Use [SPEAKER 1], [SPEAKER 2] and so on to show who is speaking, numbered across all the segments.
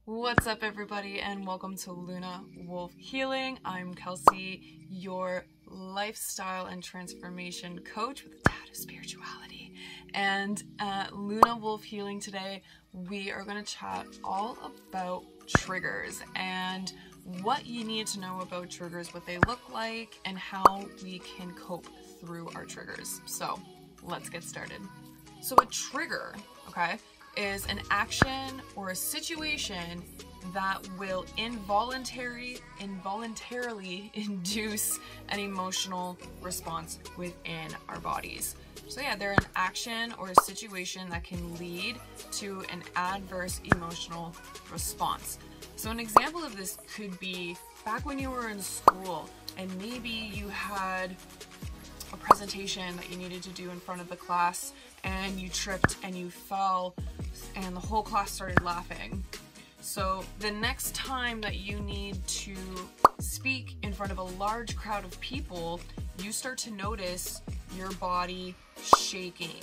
[SPEAKER 1] What's up, everybody, and welcome to Luna Wolf Healing. I'm Kelsey, your lifestyle and transformation coach with a tad of spirituality. And at Luna Wolf Healing today, we are going to chat all about triggers and what you need to know about triggers, what they look like, and how we can cope through our triggers. So let's get started. So a trigger, okay, is an action or a situation that will involuntarily induce an emotional response within our bodies. So yeah, they're an action or a situation that can lead to an adverse emotional response. So an example of this could be back when you were in school and maybe you had a presentation that you needed to do in front of the class and you tripped and you fell and the whole class started laughing. So the next time that you need to speak in front of a large crowd of people, you start to notice your body shaking,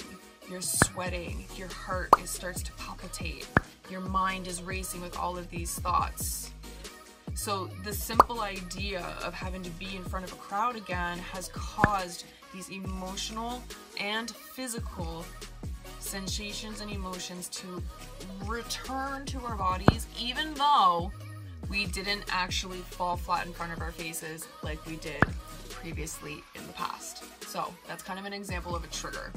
[SPEAKER 1] you're sweating, your heart starts to palpitate, your mind is racing with all of these thoughts. So the simple idea of having to be in front of a crowd again has caused these emotional and physical sensations and emotions to return to our bodies, even though we didn't actually fall flat in front of our faces like we did previously in the past. So that's kind of an example of a trigger.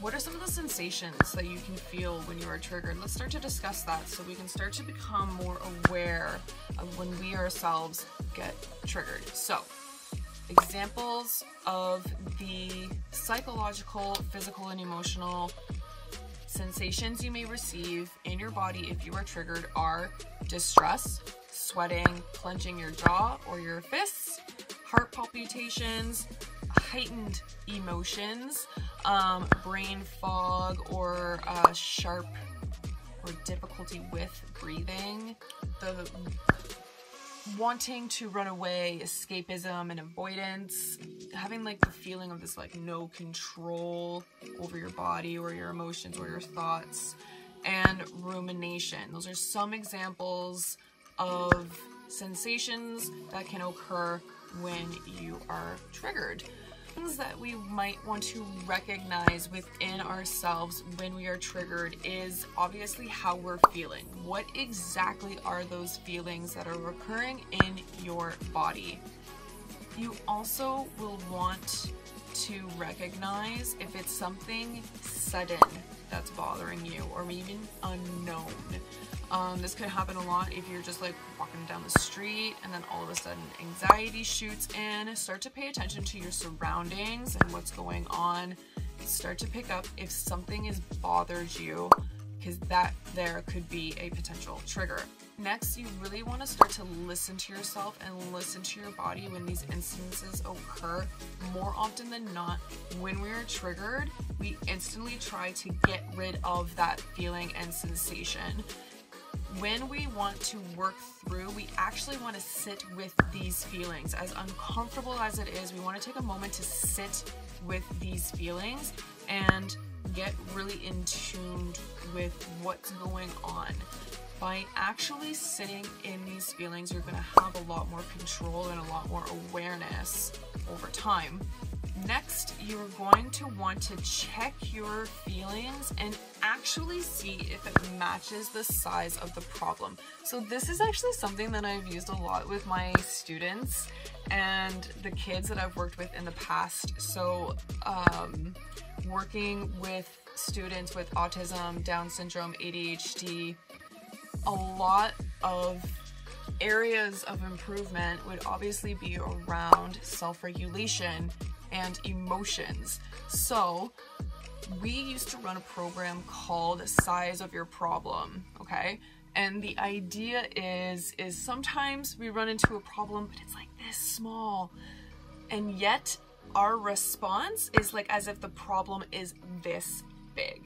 [SPEAKER 1] What are some of the sensations that you can feel when you are triggered? Let's start to discuss that so we can start to become more aware of when we ourselves get triggered. So, examples of the psychological, physical, and emotional sensations you may receive in your body if you are triggered are distress, sweating, clenching your jaw or your fists, heart palpitations, heightened emotions, brain fog or sharp or difficulty with breathing, the wanting to run away, escapism and avoidance, having like the feeling of this like no control over your body or your emotions or your thoughts, and rumination. Those are some examples of sensations that can occur when you are triggered. Things that we might want to recognize within ourselves when we are triggered is obviously how we're feeling. What exactly are those feelings that are occurring in your body? You also will want to recognize if it's something sudden that's bothering you or even unknown. This could happen a lot if you're just like walking down the street and then all of a sudden anxiety shoots in. Start to pay attention to your surroundings and what's going on. Start to pick up if something has bothered you, because that there could be a potential trigger. Next, you really want to start to listen to yourself and listen to your body when these instances occur. More often than not, when we are triggered, we instantly try to get rid of that feeling and sensation. When we want to work through, we actually want to sit with these feelings. As uncomfortable as it is, we want to take a moment to sit with these feelings and get really in tune with what's going on. By actually sitting in these feelings, you're going to have a lot more control and a lot more awareness over time. Next, you're going to want to check your feelings and actually see if it matches the size of the problem. So this is actually something that I've used a lot with my students and the kids that I've worked with in the past. So working with students with autism, Down syndrome, ADHD, a lot of areas of improvement would obviously be around self-regulation and emotions. So we used to run a program called Size of Your Problem, okay? And the idea is sometimes we run into a problem, but it's like this small, and yet our response is like as if the problem is this big.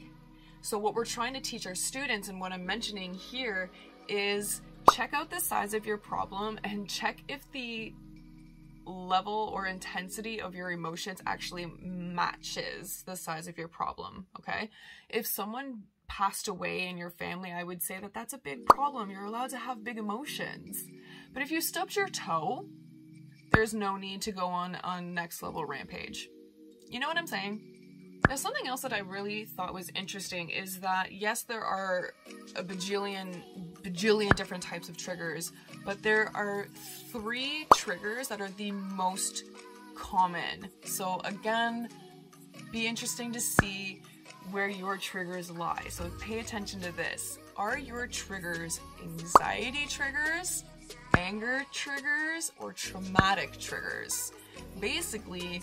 [SPEAKER 1] So what we're trying to teach our students, and what I'm mentioning here, is check out the size of your problem and check if the level or intensity of your emotions actually matches the size of your problem, okay? If someone passed away in your family, I would say that that's a big problem. You're allowed to have big emotions. But if you stubbed your toe, there's no need to go on next level rampage. You know what I'm saying? Now, something else that I really thought was interesting is that, yes, there are a bajillion different types of triggers, but there are 3 triggers that are the most common. So again, be interesting to see where your triggers lie. So pay attention to this. Are your triggers anxiety triggers, anger triggers, or traumatic triggers? Basically,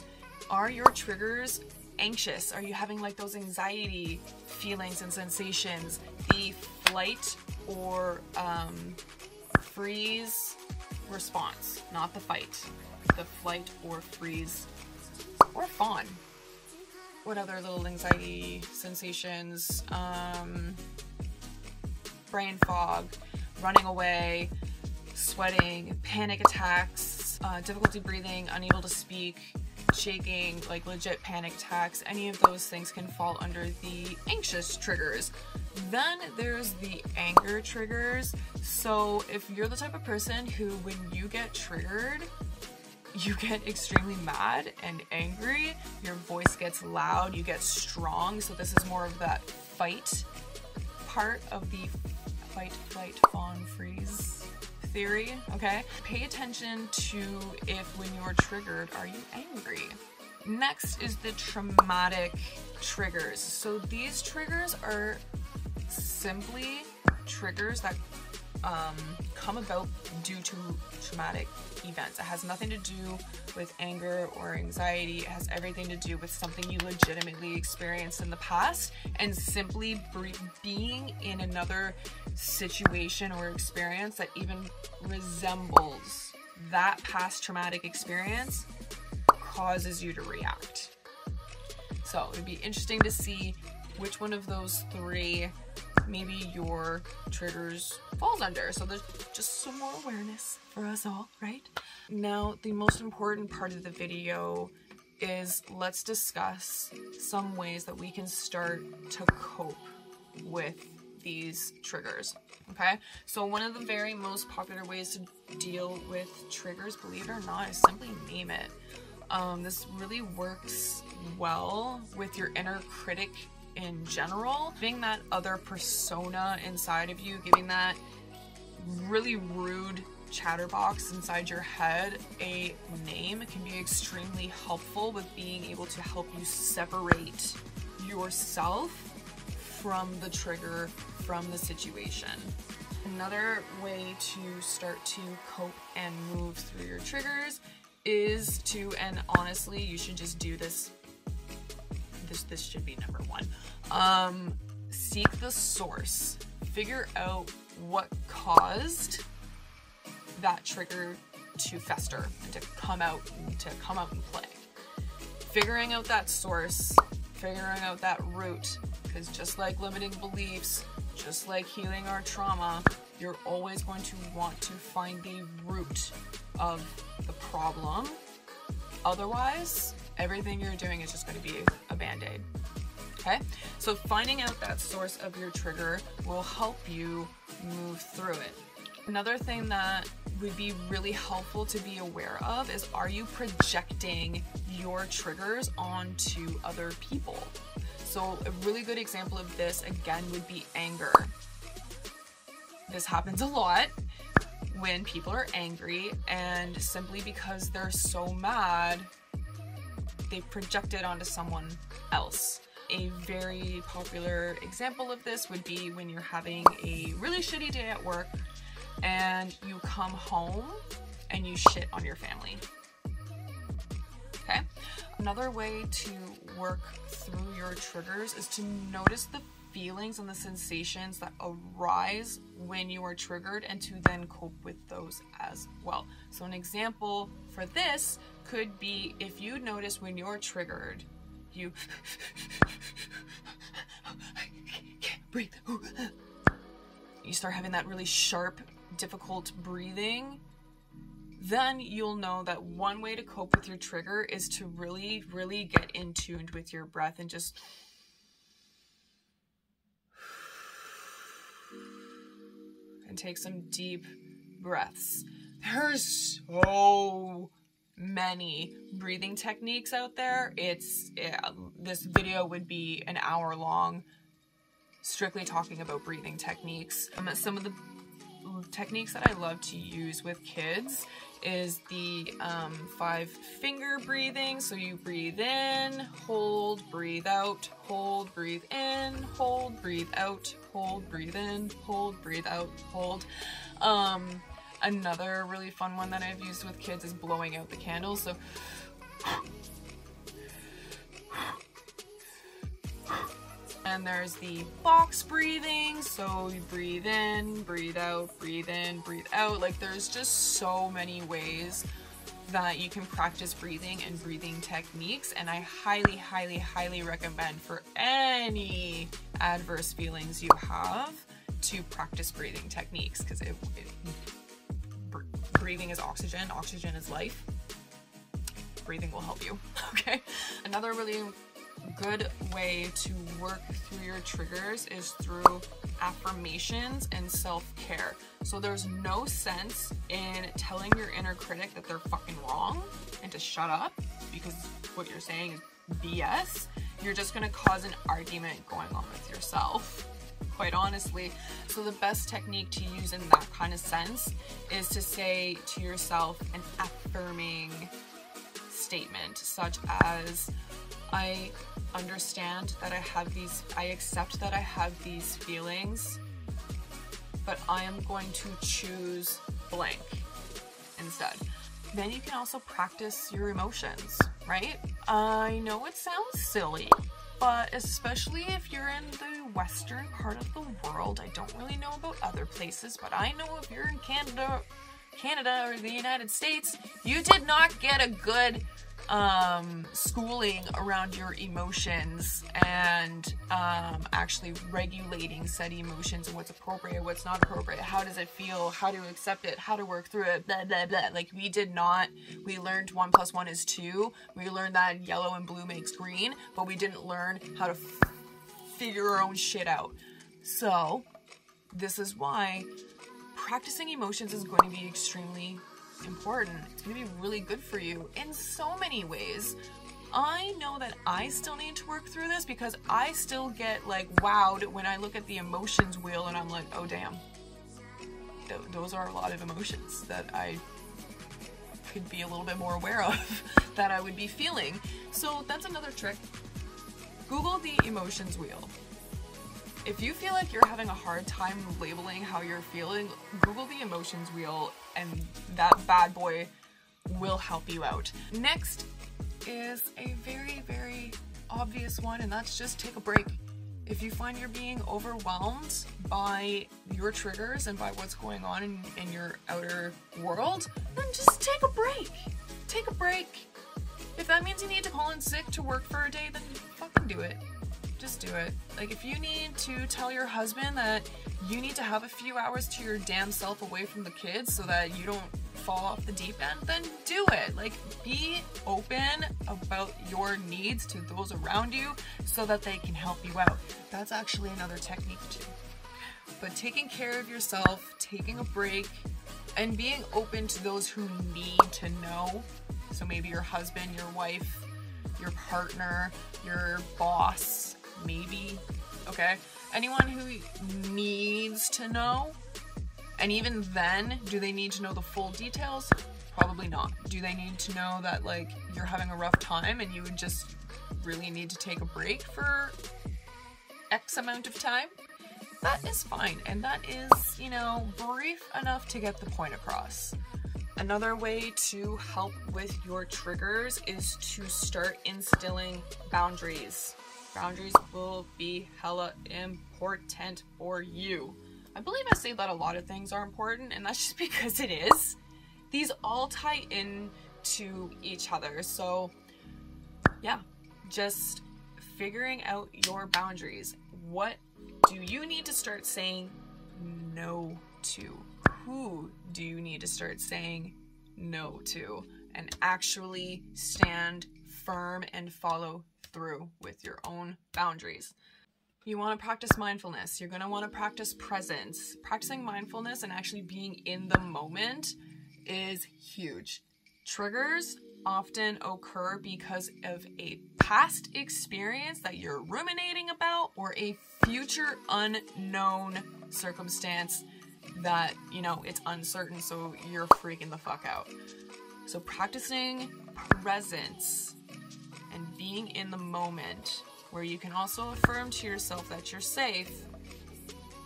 [SPEAKER 1] are your triggers anxious? Are you having like those anxiety feelings and sensations? The flight or freeze response, not the fight. The flight or freeze or fawn. What other little anxiety sensations? Brain fog, running away, sweating, panic attacks, difficulty breathing, unable to speak, shaking, like legit panic attacks. Any of those things can fall under the anxious triggers. Then there's the anger triggers. So if you're the type of person who, when you get triggered, you get extremely mad and angry, your voice gets loud, you get strong. So this is more of that fight part of the fight, flight, fawn, freeze theory, okay? Pay attention to if when you're triggered, are you angry? Next is the traumatic triggers. So these triggers are simply triggers that come about due to traumatic events. It has nothing to do with anger or anxiety. It has everything to do with something you legitimately experienced in the past, and simply being in another situation or experience that even resembles that past traumatic experience causes you to react. So it'd be interesting to see which one of those 3 maybe your triggers falls under. So there's just some more awareness for us all, right? Now, the most important part of the video is let's discuss some ways that we can start to cope with these triggers, okay? So one of the very most popular ways to deal with triggers, believe it or not, is simply name it. This really works well with your inner critic in general. Giving that other persona inside of you, giving that really rude chatterbox inside your head a name can be extremely helpful with being able to help you separate yourself from the trigger, from the situation. Another way to start to cope and move through your triggers is to, and honestly, you should just do this. This should be number 1. Seek the source. Figure out what caused that trigger to fester and to come out and play. Figuring out that source, figuring out that root, because just like limiting beliefs, just like healing our trauma, you're always going to want to find the root of the problem. Otherwise, everything you're doing is just going to be a band-aid. Okay? So finding out that source of your trigger will help you move through it. Another thing that would be really helpful to be aware of is, are you projecting your triggers onto other people? So a really good example of this, again, would be anger. This happens a lot when people are angry, and simply because they're so mad, they project it onto someone else. A very popular example of this would be when you're having a really shitty day at work and you come home and you shit on your family. Okay? Another way to work through your triggers is to notice the feelings and the sensations that arise when you are triggered, and to then cope with those as well. So an example for this could be, if you notice when you're triggered, you can't breathe. You start having that really sharp, difficult breathing, then you'll know that one way to cope with your trigger is to really, really get in tuned with your breath and just and take some deep breaths. There's so many breathing techniques out there. This video would be an hour long, strictly talking about breathing techniques. Some of the techniques that I love to use with kids is the 5-finger breathing. So you breathe in, hold, breathe out, hold, breathe in, hold, breathe out, hold, breathe in, hold, breathe out, hold. Another really fun one that I've used with kids is blowing out the candles. So and there's the box breathing, so you breathe in, breathe out, breathe in, breathe out. Like, there's just so many ways that you can practice breathing and breathing techniques, and I highly, highly, highly recommend for any adverse feelings you have to practice breathing techniques, because breathing is oxygen, oxygen is life. Breathing will help you, okay? Another really good way to work through your triggers is through affirmations and self-care. So there's no sense in telling your inner critic that they're fucking wrong and to shut up, because what you're saying is BS. You're just gonna cause an argument going on with yourself, quite honestly. So the best technique to use in that kind of sense is to say to yourself an affirming statement, such as, I understand that I accept that I have these feelings, but I am going to choose blank instead. Then you can also practice your emotions, right? I know it sounds silly, but especially if you're in the western part of the world, I don't really know about other places, but I know if you're in Canada or the United States, you did not get a good schooling around your emotions and actually regulating said emotions and what's appropriate, what's not appropriate, how does it feel, how to accept it, how to work through it, blah, blah, blah. Like, we learned 1 + 1 is 2. We learned that yellow and blue makes green, but we didn't learn how to figure our own shit out. So this is why practicing emotions is going to be extremely important. It's going to be really good for you in so many ways. I know that I still need to work through this, because I still get like wowed when I look at the emotions wheel and I'm like, oh damn, those are a lot of emotions that I could be a little bit more aware of that I would be feeling. So that's another trick. Google the emotions wheel. If you feel like you're having a hard time labeling how you're feeling, Google the emotions wheel and that bad boy will help you out. Next is a very, very obvious one, and that's just take a break. If you find you're being overwhelmed by your triggers and by what's going on in your outer world, then just take a break. Take a break. If that means you need to call in sick to work for a day, then fucking do it. Just do it. Like, if you need to tell your husband that you need to have a few hours to your damn self away from the kids so that you don't fall off the deep end, then do it. Like, be open about your needs to those around you so that they can help you out. That's actually another technique too. But taking care of yourself, taking a break, and being open to those who need to know. So maybe your husband, your wife, your partner, your boss, maybe, okay? Anyone who needs to know. And even then, do they need to know the full details? Probably not. Do they need to know that, like, you're having a rough time and you would just really need to take a break for X amount of time? That is fine. And that is, you know, brief enough to get the point across. Another way to help with your triggers is to start instilling boundaries. Boundaries will be hella important for you. I believe I say that a lot of things are important, and that's just because it is. These all tie in to each other. So yeah, just figuring out your boundaries. What do you need to start saying no to? Who do you need to start saying no to? And actually stand firm and follow through with your own boundaries. You want to practice mindfulness. You're going to want to practice presence. Practicing mindfulness and actually being in the moment is huge. Triggers often occur because of a past experience that you're ruminating about or a future unknown circumstance that, you know, it's uncertain, so you're freaking the fuck out. So practicing presence and being in the moment, where you can also affirm to yourself that you're safe,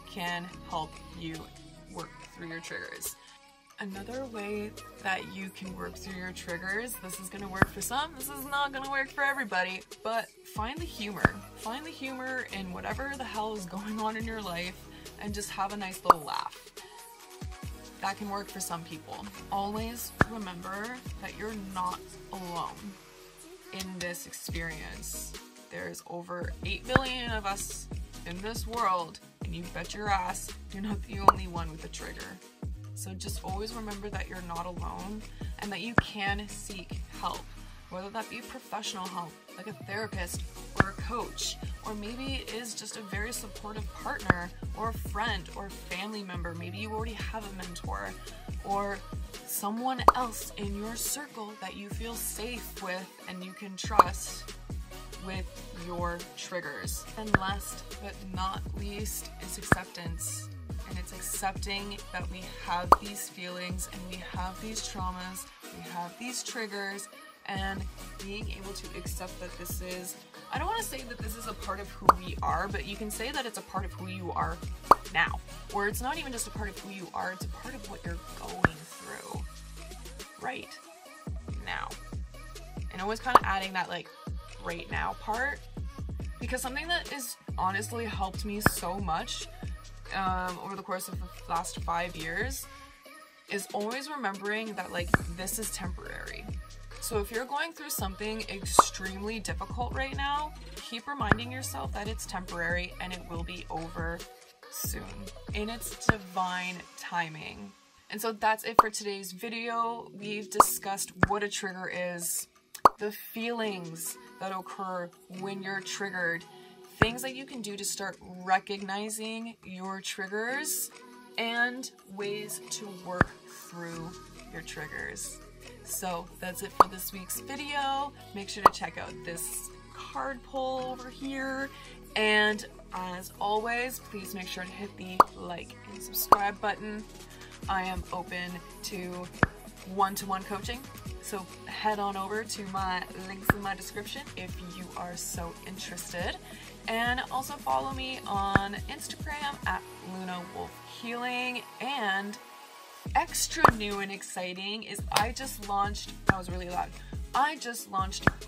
[SPEAKER 1] can help you work through your triggers. Another way that you can work through your triggers, this is going to work for some, this is not going to work for everybody, but find the humor. Find the humor in whatever the hell is going on in your life and just have a nice little laugh. That can work for some people. Always remember that you're not alone in this experience. There's over 8 billion of us in this world, and you bet your ass you're not the only one with a trigger. So just always remember that you're not alone and that you can seek help, whether that be professional help, like a therapist or a coach, or maybe it is just a very supportive partner or a friend or family member. Maybe you already have a mentor or someone else in your circle that you feel safe with and you can trust with your triggers. And last but not least is acceptance. And it's accepting that we have these feelings and we have these traumas, we have these triggers, and being able to accept that this is, I don't want to say that this is a part of who we are, but you can say that it's a part of who you are now. Or it's not even just a part of who you are, it's a part of what you're going through right now. And always kind of adding that like right now part, because something that is honestly helped me so much over the course of the last 5 years is always remembering that like this is temporary. So if you're going through something extremely difficult right now, keep reminding yourself that it's temporary and it will be over soon in its divine timing. And so that's it for today's video. We've discussed what a trigger is, the feelings that occur when you're triggered, things that you can do to start recognizing your triggers, and ways to work through your triggers. So that's it for this week's video. Make sure to check out this card pull over here. And as always, please make sure to hit the like and subscribe button. I am open to one-to-one coaching, so head on over to my links in my description if you are so interested. And also follow me on Instagram at Luna Wolf Healing. And extra new and exciting is I just launched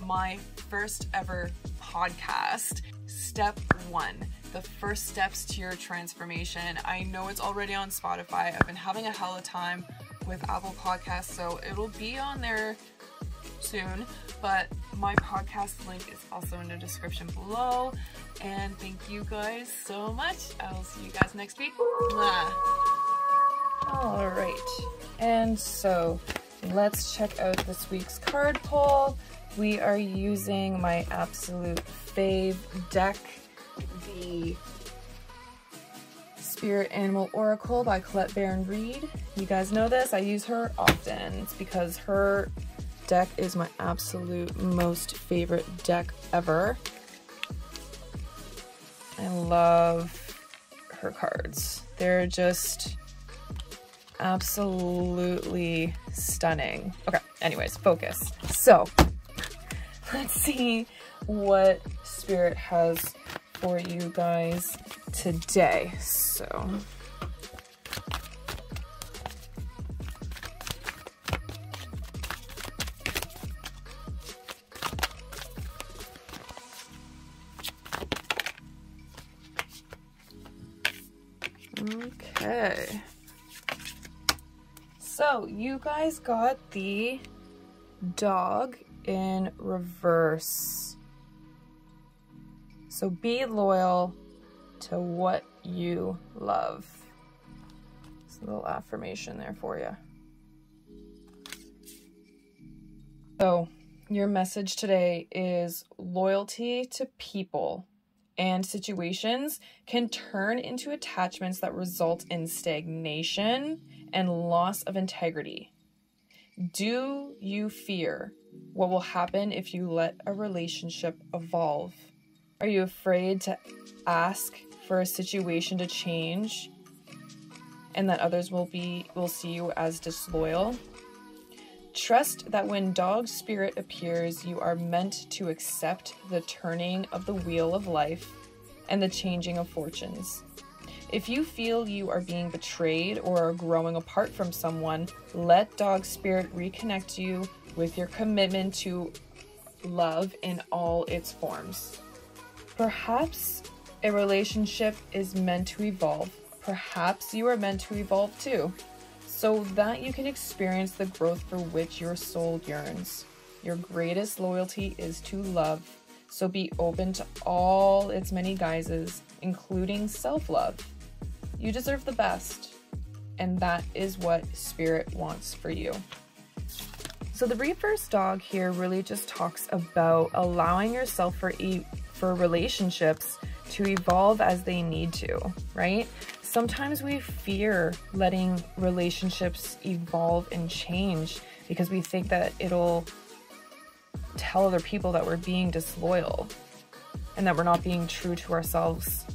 [SPEAKER 1] my first ever podcast, Step 1, the first steps to your transformation. I know it's already on Spotify. I've been having a hell of a time with Apple Podcasts, so it'll be on there soon, but my podcast link is also in the description below. And thank you guys so much. I will see you guys next week. All right, and so let's check out this week's card pull. We are using my absolute fave deck, the Spirit Animal Oracle by Colette Baron Reed. You guys know this, I use her often. It's because her deck is my absolute most favorite deck ever. I love her cards. They're just absolutely stunning. Okay, anyways, focus. So let's see what Spirit has for you guys today. So okay. So you guys got the dog in reverse. So be loyal to what you love. It's a little affirmation there for you. So your message today is loyalty to people and situations can turn into attachments that result in stagnation and loss of integrity. Do you fear what will happen if you let a relationship evolve? Are you afraid to ask for a situation to change and that others will see you as disloyal? Trust that when dog spirit appears, you are meant to accept the turning of the wheel of life and the changing of fortunes. If you feel you are being betrayed or are growing apart from someone, let dog spirit reconnect you with your commitment to love in all its forms. Perhaps a relationship is meant to evolve. Perhaps you are meant to evolve too, so that you can experience the growth for which your soul yearns. Your greatest loyalty is to love, so be open to all its many guises, including self-love. You deserve the best, and that is what Spirit wants for you. So the reverse dog here really just talks about allowing yourself for relationships to evolve as they need to, right? Sometimes we fear letting relationships evolve and change because we think that it'll tell other people that we're being disloyal and that we're not being true to ourselves.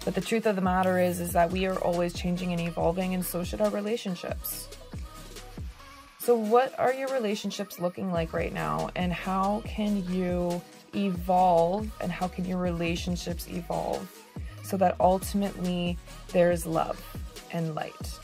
[SPEAKER 1] But the truth of the matter is that we are always changing and evolving, and so should our relationships. So what are your relationships looking like right now, and how can you evolve, and how can your relationships evolve so that ultimately there's love and light?